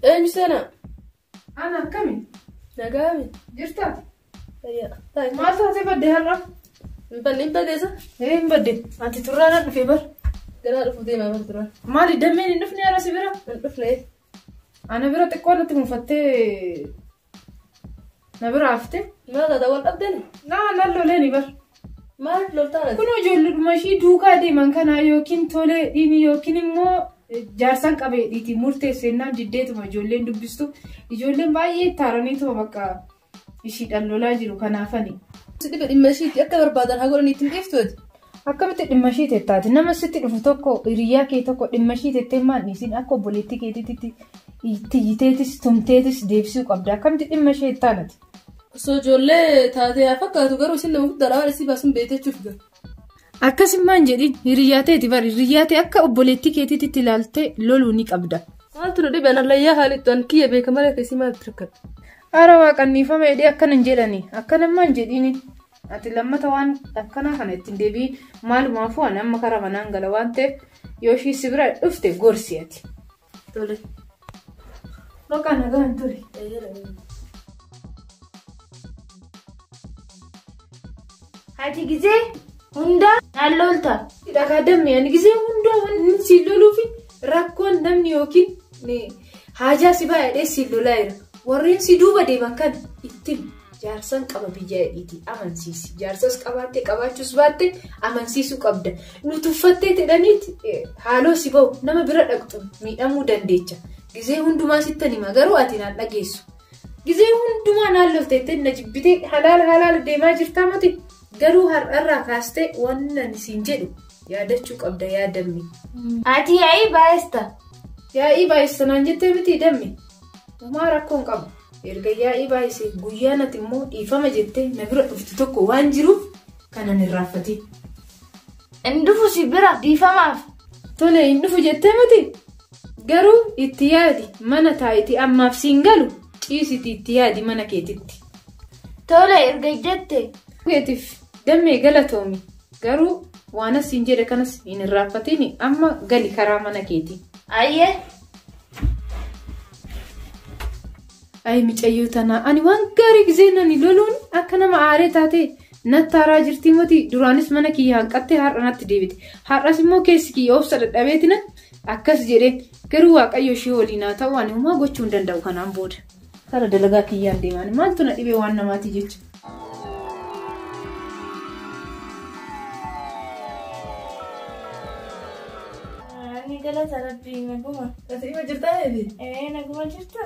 إيه سنة أنا كمي نجامي جرتا يا طيب ما تهتي بدي هلا بدي إذا إيه بدي أنت ترانا في بر قال الفودي ما بردرا ما لي دمين نفني على سبرة نفنا إيه أنا برا تكون أنت مفتي نبرا عفتي ماذا دول أبدني لا لا لو ليني بر ما لو تعرف كنو جل ماشي دوكا دي من كان يوكين تولي ديني يوكين مو جارسان قبي ديتي مرتي سنان جديتو ما جولين دبستو يجولين باي تاراني تو بقى يشيد اللولا جلو كنافني سيدي بدي مشيت أكبر بدل هقول إني تنقفتود akkamitti dhimma ishee teettaati nama sitti dhufu tokko hiriyaa kee tokko dhimma ishee teettee maal isin akka obboleettii keetiitti ittiyiteetis tumteetis deebisuu qabda akkamitti dhimma ishee teettaanati. Sojoollee taatee fakkaatu garuu isin nama guddaadhaa isii baasuun beetechuuf galu. Akkasumaan jedhin hiriyaa teeti bari hiriyaa tee akka obboleettii keetiitti ilaaltee loluu ni qabda. Maaltu nu dhibeen allayyaa haalitti waan kiyya beekamalee keessi maaltu rakkata. Ara waaqanniifama jedhee akkana hin jedhani akkanammaan jedhini. Ati lammata waan akkanaa kana ittiin deebii maalumaafuu ani amma karaa manaan gala waan ta'eef yoo ishii si bira dhufte gorsi ati. Tole. Loqaa nagaan ture. Ati gizee hundaa naan lolta. Dhagaa dammi ani gizee hundaa waan si loluufi rakkoon namni yookiin haajaa si baay'ee si lolaa jira. Warreen si duuba deeman kan ittiin. Jaarsan qaba biyya dheedhiiti amansiisi. Jaarsas qabaattee qabaachuus baatte amansiisuu qabda. Nuti uffattee jedhaniiti haaloo si bahu nama bira dhaqxu miidhamuu dandeecha. Gizee hundumaa sittan hima garuu ati naan dhageessu. Gizee hundumaa naan lolteettee na jibbitee halaala deemaa jirtaa mati garuu har'arraa kaastee waan ani siin jedhu yaadachuu qabda yaadamni. Ati yaa'ii baay'ista. Yaa'ii baay'ista naan jettee miti dammi. Homaa rakkoon qabu. Erga yaa'ii baay'isee guyyaan ati immoo dhiifama jettee na bira dhuftu tokko waan jiruuf kanan irraanfatiin. Inni dhufu si bira dhiifamaaf. Tole hin dhufu jettee miti garuu itti yaadi mana taa'iti ammaaf siin galu ciisiti itti yaadi mana keetitti. Tole erga jette. Keetiif dammee galatoomi garuu waan asiin jedhe kanas hin irraanfatiin amma gali karaa mana keetii. Ayyee. Ay micayyoo tanaa ani waan gaarii gizee nani loluun akka nama aaree taate nattaaraa jirtii moti duraanis mana kiyya hanqattee har'a natti deebite har'as immoo keessi kiyya obsa dadhabeetina akkas jedheen garuu waaqayyo ishee waliin haa ta'u ani homaa gochuu hin danda'u kanaan booda kara dalagaa kiyyaan deeman maaltu na dhibee waan namaati jecha. Ani galata rabbii naguma. Ati ima jirtaa eebi? Naguma jirta.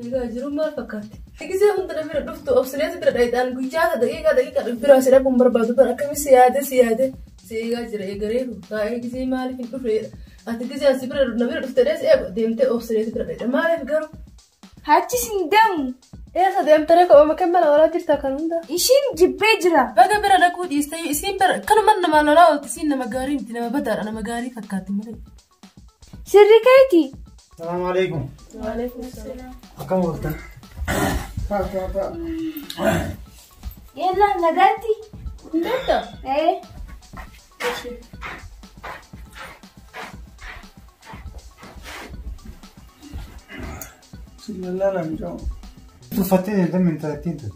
Egaa jiruun maal fakkaatti? Gizee hunda bira dhuftu obsileeti bira dhayiidhaan guyyaa daqiiqaa biraa si dhabuun barbaadu bara akkamitti si yaade si eegaa jira eegareeru taa'ee gizee maaliif hin dhufeedha? Ati gizee asi bira na bira dhuftee dhees eegu deemtee obsileeti bira dhayiidha maaliif garuu? Hachis hin deemu. Eessa deemtee qabama kan mana walaa jirta kan hunda? Ishiin jibbee jira. Baga bira dhaquu dhiistee isiin bira kanuma nama lolaa oolti isiin nama gaarii miti nama badaadha nama gaarii fakkaatti malee. Sirri keeti. Assalamu alaikum. Waalaikum salaam. Akkam ooltan? Yalla nagaatti. Hundata? Bismillah la mijaa'u. Tuffattee dammi taattiintu.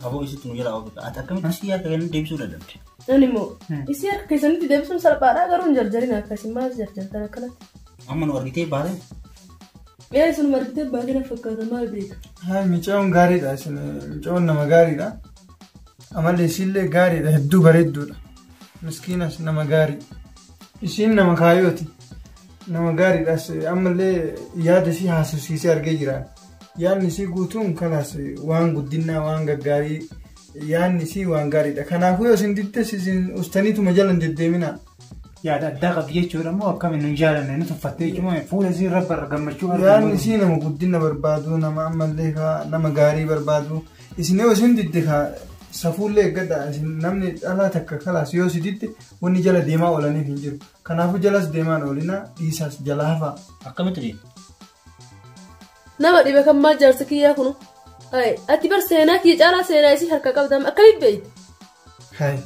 Aboo isitti nu jala ooludha. Ati akkamitti asii akka inni deebisuu dadhabde? Ani immoo isii harka keessanitti deebisuun salphaadhaa garuu hin jarjarin akkasii maal jarjartan akkanatti? Amma nu argitee baate? Sun margitee baay'ina fakkaata maal beeka? Haa mijaa'uun gaariidha isin mijaa'uun nama gaariidha. Amallee isiillee gaariidha hedduu bareedduudha. Miskiinas nama gaarii. Isiin nama kaayooti. Nama gaariidhas ammallee yaada isii haasofsiisee argee jira. Yaadni isii guutuun kanaas waan guddinaa waan gaggaarii yaadni isii waan gaariidha. Kanaafuu yoo isin diddes isin ustaniituma jala hin deddeeminaa. Yaada addaa qabdi jechuudha moo akkamiin hin jaalanne ni tuffattee jechuudha fuula isii irra gammachuu yaadni isii nama guddina barbaadu nama ammallee nama gaarii barbaadu isin yoo isin didde safuullee eeggadha namni dhalaa takka kalaas yoo si didde wanni jala deemaa oolaniif hin jiru kanaafuu jalas deemaan oolina dhiisaas jala hafaa. Akkamitti deemu? Nama dhibe kan maal jaarsa kiyyaa kunu? Ati bar seenaa kiyya caalaa seenaa isii harka qabdama akkamitti beekte?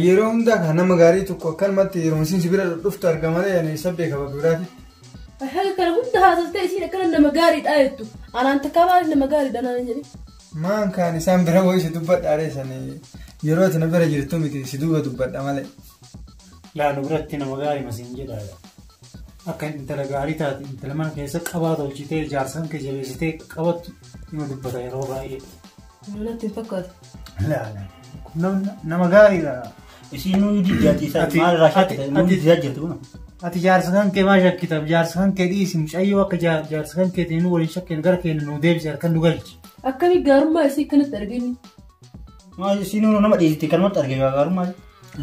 Yeroo hundaa kan nama gaarii tokko akkanumatti yeroo isin si bira dhuftu arga malee ani sabbee qaba biraati. Haga kana hunda haasastee isiin akkana nama gaariidha jettu. Anaan takkaa maaliif nama gaariidha naan jedhi. Maan kaan isaan bira wayii si dubbadhaare sanii yeroo ati na bira jirtu miti si duuba dubbadha malee. Laalu biratti nama gaarii masiin jedhaadha. Akka intala gaarii taate intala mana keessa qabaa tolchitee jaarsan kee jabeessitee qabattu nama dubbata yeroo baay'ee. Natti hin fakkaatu. Nama gaariidha. Isiin nuyi jijjaati isaa maal irraa shakkite nuyi jijjaa jirtu kun. Ati jaarsa kan kee maal shakkitaaf jaarsa kan kee dhiisi mucayyoo akka jaarsa kan keetiin nu waliin shakkeen gara keenya nu deebise harkaan nu galchi. Akkami gaarummaa isii kanatti arginu. Maal isiin nama dhiisitti kanumatti arginu gaarummaa.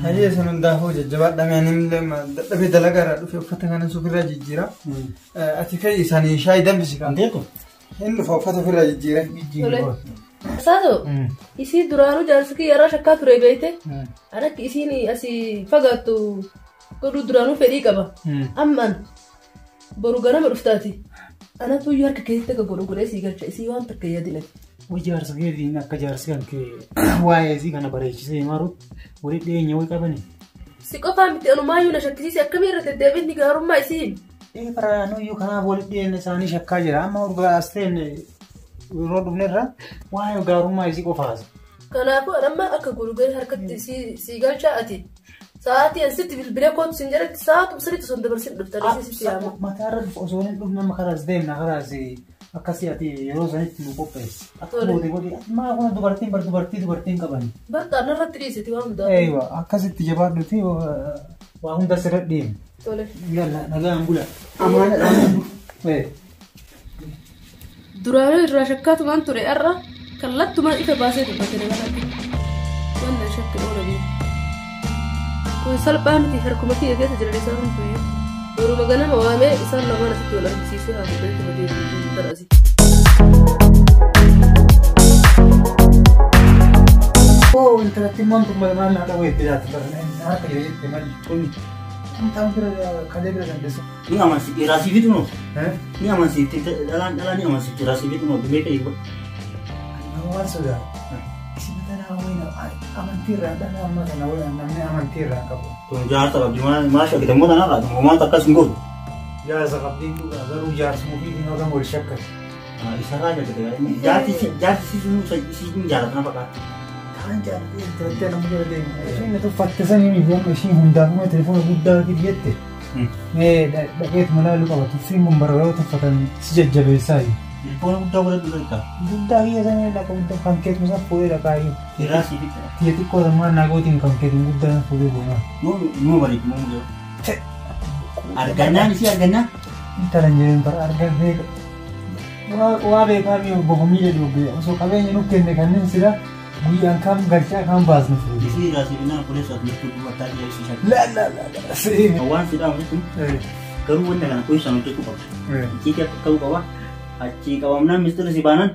Hayyee san hundaafuu jajjabaadhamee animillee dadhabee dalagaa irraa dhufe uffata kana ofirraa jijjiira. Ati kai isaanii shaayii danfisi kan. Anteeku. Inni dhufa uffata ofirraa jijjiira. Saaso isii duraanuu jaarsi kiyya irraa shakkaa ture beekte. Anakki isiin asii fagaattu godhuu duraanuu fedhii qaba. Ammaan boru ganama dhuftaati. Anatu iyyuu harka keessatti akka godhu godhee sii galcha isii waan takka yaadinati. Wai jaarsa keetiin akka jaarsi kan kee waa'ee isii kana bareechisee maaruutti walii dhiyeenya wayii qabani. Si qofaa miti anumaayyuu na shakkisiise akkamii irra deddeebiin gaarummaa isiin. Faranuyyuu kanaaf walii dhiyeenya isaanii shakkaa jira. Amma urgaasteen yeroo dhufnerra waa'ee gaarummaa isii qofaas. Kanaafuu amma akka gurguree harkatti sii galchaa ati. Sa'aatii asitti bilbilee kootu sin jedhatti sa'aatu sirriitti sun dabarsin dhuftanii sitti yaama. Mataarra osoo hin dhufne amma karaas deemna karaas akkasii ati yeroo sanitti nu qopheessi. Maa kun dubartiin qabani. Barqaa narratti dhiisiti waan hundaa. Eeyywa akkasitti jabaadhuti waa hunda sirra dhiyeemi. Tole. Yalla nagaan bula. Amaana. Duraanuu irraa shakkaatu waan ture irra kallattumaan ifa baasee dubbate dabalate. Wanna shakki oola biyya. Kun salphaan miti harkuma kiyya keessa jiran isaan hunduyyuu. Yeruma ganama waamee isaan lamaan asitti wal argisiisee haa fuudhee badeetu tarasi. Oh, intalatti mantu maal naa dhabu itti jaati harka jedhee maali kun kan bira kalee bira dandeessu. Ni amansiitti raasii fitu noo. Ni amansiitti dhalaan ni amansiitti raasii fitu noo dhumee ta'e kun. Nama waan sodaa. Isin tanaa wayina amantiirraa dhala amma kana wayina namni amantiirraa qabu. Kun jaarsa qabdi maa shakkite immoo tanarraa uumamaan akkas hin gootu. Jaarsa qabdii garuu jaarsa mufii hin hogam wal shakkate. Isarraa shakkite jaarsi siin jaalatana fakkaata. Kan jaallatee intalatti nama jaallatee isheen tuffatte sanii miidhama isheen hundaafuma telefoona guddaa gidi jette. Dhaqeetu malaalu qaba tuffiin kun barbaadoo tuffatan si jajjabeessaa jiru. Telefoona guddaa godhadhu beektaa. Guddaa kiyya sanii dhaqa guddaa kan keetu isaa fuudhee dhaqaa jiru. Irraa sii fixa. Kiyya xiqqoo sammaa naagootiin kan keetu guddaa fuudhee deemaa. Nuu bareedu nuu jiru. Argannaan isii argannaa. Intalan jedheen bara argaa beeka. Waa beekaa mi'a bogomii jedhu osoo qabeenya nu kenne kanneen sira guyyaan kam galchaa kan baasnu fuudhe. Isii raasii binnaan kuleessa laftuu dubartaa jechuun shakka. La. Waan sidhaa kun garuu wanna kana qoyisaan hojjechuu qabda. Itti akka ta'uu qaba. Achi qabamnaan ministeerri si baanan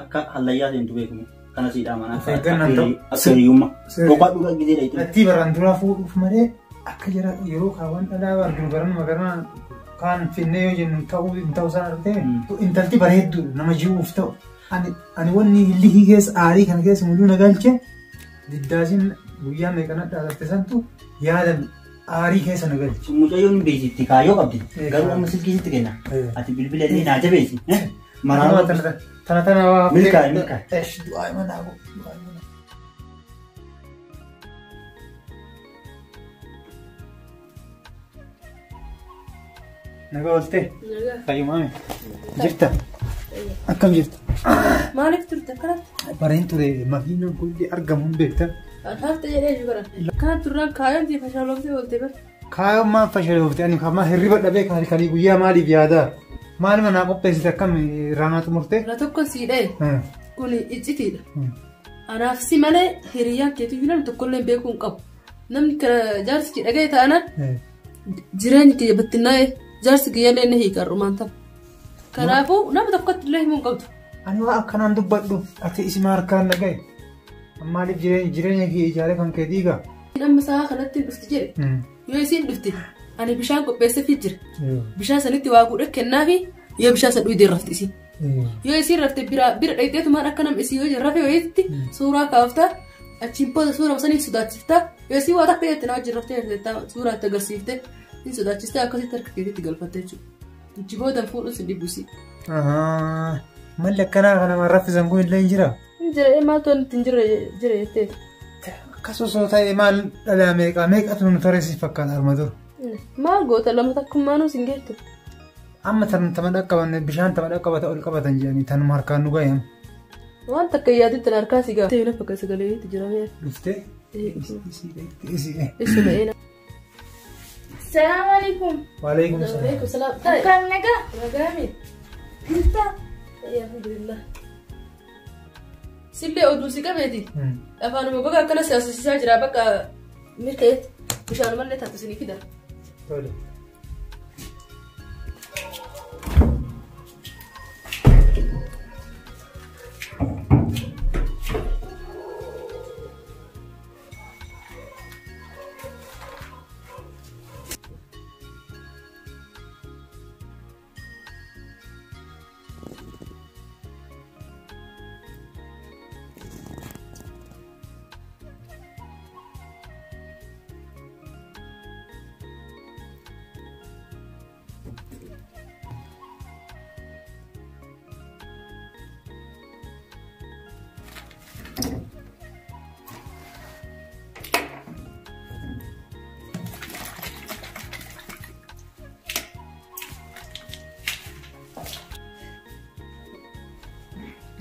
akka hallayyaa seentu beekamu. Kana sidhaa manaa akka hiriyyummaa. Boqaa dhugaa gidee dha. Latti baraan duraa fuudhuuf malee akka jira yeroo kaawwan dhalaa arginu baran magaraa kan finnee yoo jennu ta'uu isaa argite intalti bareedduudha nama jiruuf ta'u. Ani wanni lihii keessa aarii kana keessa mul'uu na galche diddaasin guyyaa meeqana dhaalatte santu yaadan aarii keessa na galche. Mucayyoon beeksitti kaayyoo qabdi. Garuu amma silkiisitti kenna. Ati bilbila illee naa jabeessi. Maraama tana waa milkaa'e. Du'aa ima naagu. Nagaa ooltee? Fayyumaame. Jirta? Akkam jirta? Maaliif turte akkanatti? Bareen ture makiinaan kun argamuun beektan. Haafta jedhee jiru. Kan turraan kaayyoon fashaalooftee oolte bar. Kaayyoon maal fashaalooftee ani kamaa hirriba dhabee kan guyyaa maaliif yaadaa? Maali manaa qopheessite akkam raanaa xumurtee? Na tokko sii dhaye. Kun iccitiidha. Anaaf si malee hiriyyaan keetu jiran tokkollee beekuu hin qabu. Namni jaarsi dhaga'e ta'anaan jireenyi kiyya battinnaa'e jaarsi kiyyallee inni hiikarrumaan ta'a. Kanaafuu nama tokkotti illee himuu hin qabdu. Ani waa akkanaan dubbadhu ati isima harkaan dhaga'e. Maaliif jireenya kee ijaaree kan kee diigaa? Nama sa'a kanatti dhufti jedhe. Yoo isiin dhufti ani bishaan qopheesseefii jira. Bishaan sanitti waa guudha kennaafi yoo bishaan san dhuyidee rafti isiin. Yoo isiin rafte bira dhayiteetumaan akka nama isii yoo rafee wayiitti suuraa kaaftaa achiin booda suuraa sanii sodaachiftaa yoo isiin waa takka jettee na wajjin raftee suuraa itti agarsiiftee hin sodaachistee akkasitti harka keetitti galfattee jechuudha. Jibootan fuudhu si dhibbusi. Malli akkanaa kana marraffisan kun illee hin jira. Hin jira maal toon ittiin jira jettee. Akkasuma ta'e maal dhalaa meeqatu nu tareessi fakkaata armatu. Maal goota lama takkummaanuu sin geettu. Amma tama dhaqqaban bishaan tama dhaqqabata ol qabatan jedhanii tanuma harkaan nu gayan. Waan takka yaaditti harkaa si ga'a. Ta'ee lafa keessa galee itti jiramee. Dhuftee? Isuma eena. Assalamu alaikum. Waalaikum salaam. Waalaikum salaam. Akkam nagaa? Nagaami. Jirta? Alhamdulillah. Sillee oduu si qabeeti. Afaanuma bakka akkana siyaasasisaa jira bakka mirka'eetti bishaan mallee taate isinii fida. Tole.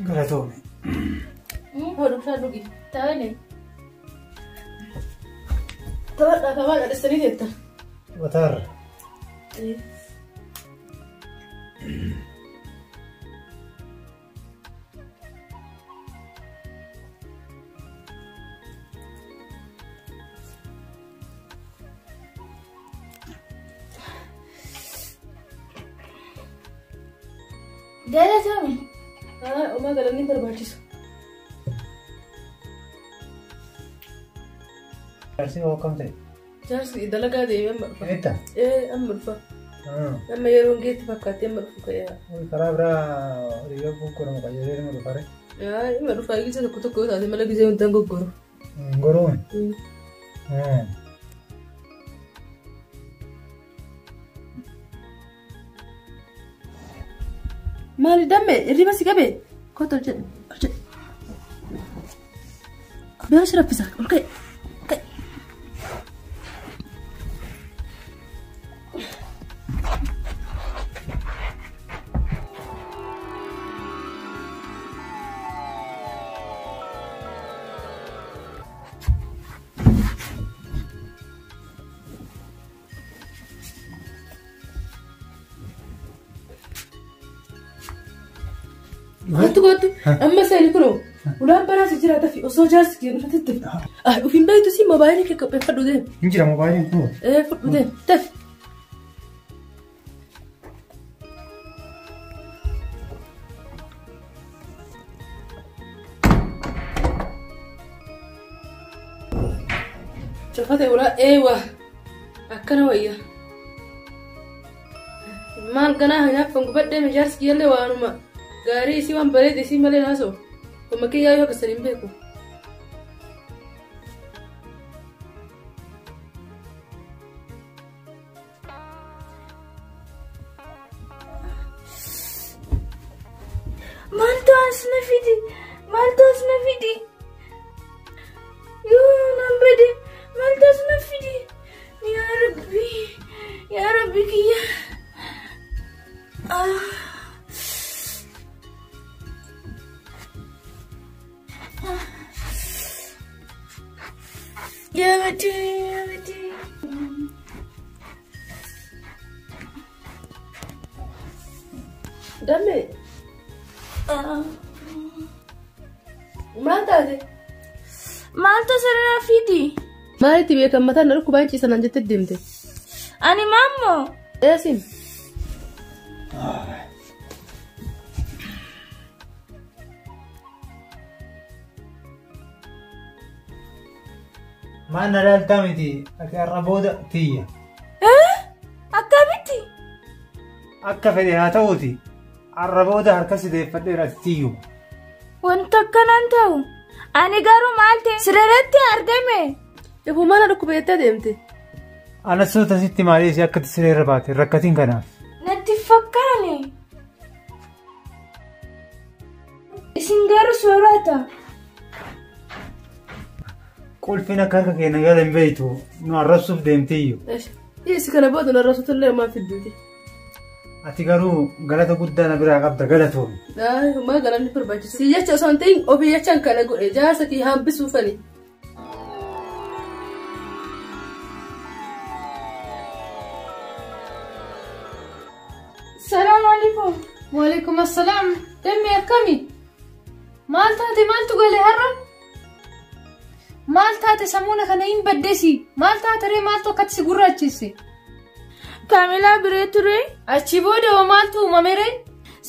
Galatoome. Hodhu shaadhugi. Taa'anii. Taphadhaa kamaa dhadhistanii teetta. Wataarra. Galatoome. Oma galanni barbaachisu. Jaarsi hoo kam ta'e? Jaarsi dalagaa deemee amma dhufa. Eetta? Amma dhufa. Amma yeroo geetti fakkaatti amma dhufu ka'ee. Karaa biraa hiriyaa gurguramu qajeelee nama dhufare. Amma dhufa gisa tokko tokko taate mala gisee wantaan goggoru. Goroon? Maali damme irriba si qabe kottu ol jedhe ol jedhe. Beera si raffisa ol ka'e. Goottu amma seeni kunoo ulaan banaas jiraata fi osoo jaarsi kennu fatitti. Ufin beektu si moobaayilii kee qopheeffadhu deemu. Hin jira moobaayiliin kun? Fudhu deemu tafi. Cofate ulaa eewaa akkana wayya. Maal ganaa hinaafan gubadhee jaarsi kiyyallee waanuma. Gaarii isii waan bareede isii malee naasoo. Kuma kiyyaa yoo akkasan hin beeku. Maaltu as na fidi? Maaltu as na fidi? Yoo nan bade maaltu as na fidi? Yaa Rabbi kiyya. Ya betul. Damme. Maal taate? Maaltu asirraa fidi? Maalitti beekan mataan dhukku baay'ee ciisan jettee deemte? Ani maammoo. Eesin. Maan na laaltaa miti ati har'a booda tiyya. Akkamitti? Akka fedhe haa ta'uuti har'a booda harka sideeffadheera ati tiyyu. Wanta akkanaan ta'u ani garuu maal ta'e sirriitti argame. Ifuu mana dhukkuba jettee deemte? Anasuu tasitti maaliif akka siree irra baate rakkatiin kanaaf. Natti fakkaane. Isin garuu soorata. Qulfina akka harka keenya gala hin beektu nu arrabsuuf deemteeyyu. Isi kana booda na arrabsuutu illee maa fidduuti. Ati garuu galata guddaa na biraa qabda galatoon. Maa galanni barbaachisu. Si jecha osoo hin ta'in ofii jechaan kana godhe jaarsa kee hambisuufani. Salaam alaikum. Waalaikum assalam. Dammi akkami? Maal taate maaltu gale har'a? Maal taate samuuna kana hin baddeesi? Maal taate ree maaltu akkatti si gurraachisse? Kaamilaa biree ture. Achi booda hoo maaltu uumame ree?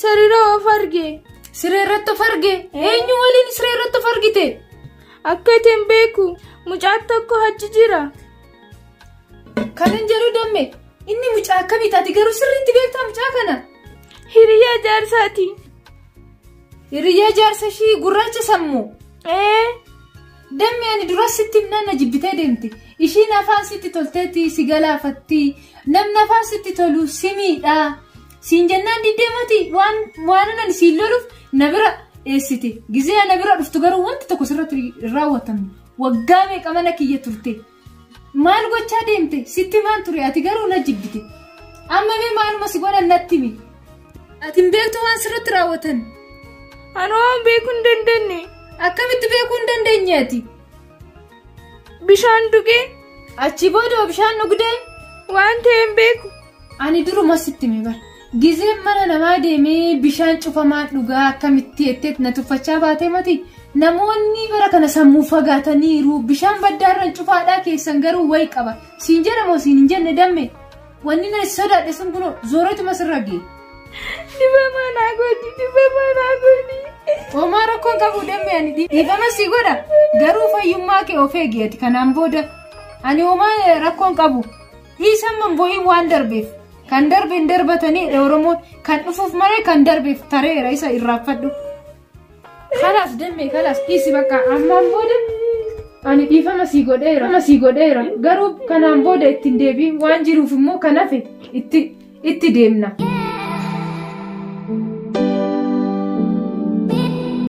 Sariira of arge. Siree irratti of arge? Eenyu waliin siree irratti of argite? Akka itin beeku mucaan tokko achi jira. Kan hin jedhu damme inni mucaa akkamii taati garuu sirriitti beektaa mucaa kana? Hiriyaa jaarsaati. Hiriyaa jaarsa ishii gurraacha sammuu? Dammi ani duras sitti himnaan na jibbitee deemte. Ishiin afaan sitti tolteetti si galaafatti. Namni afaan sitti tolu si miidha. Siin jennaan diddeemati waan ani siin loluuf na bira dheessite. Gizee na bira dhuftu garuu wanti tokko sirratti raawwatamne. Waggaa meeqa mana kiyya turte. Maal gochaa deemte? Sitti maan ture ati garuu na jibbite. Amma mee maaluma si godhan natti himi. Ati hin beektu waan sirratti raawwatan. Anoo beekuu hin dandeenye. Akkamitti beekuu hin dandeenyeeti? Bishaan dhugee. Achi booda bishaan dhugdee? Waan ta'e hin beeku. Ani duruma sitti hime bara. Gizeen mana namaa deemee bishaan cufamaa dhugaa akkamitti jetteet na tuffachaa baatee mati. Namoonni bara kana sammuu fagaataniiru. Bishaan baddaarran cufaadhaa keessan garuu wayi qaba. Siin jedhamoo siin hin jenne damme. Wanni na sodaadhe sun kunoo zooretuma sirra gee. Dhibamaa naa godhi, dhibamaa naa godhi. Homaa rakkoon qabu damme ani dhiifama si godha. Garuu fayyummaa kee of eegeeti kanaan booda. Ani homaa rakkoon qabu. Dhiisan manboo'iin waan darbeef. Kan darbe hin darbatanii Oromoon kan dhufuuf malee kan darbeef tareera isa irraanfadhu. Kalaas damme kalaas dhiisi bakka ammaan booda. Ani dhiifama si godheera. Garuu kanaan booda ittiin deebiin waan jiruuf immoo kan hafe itti deemna.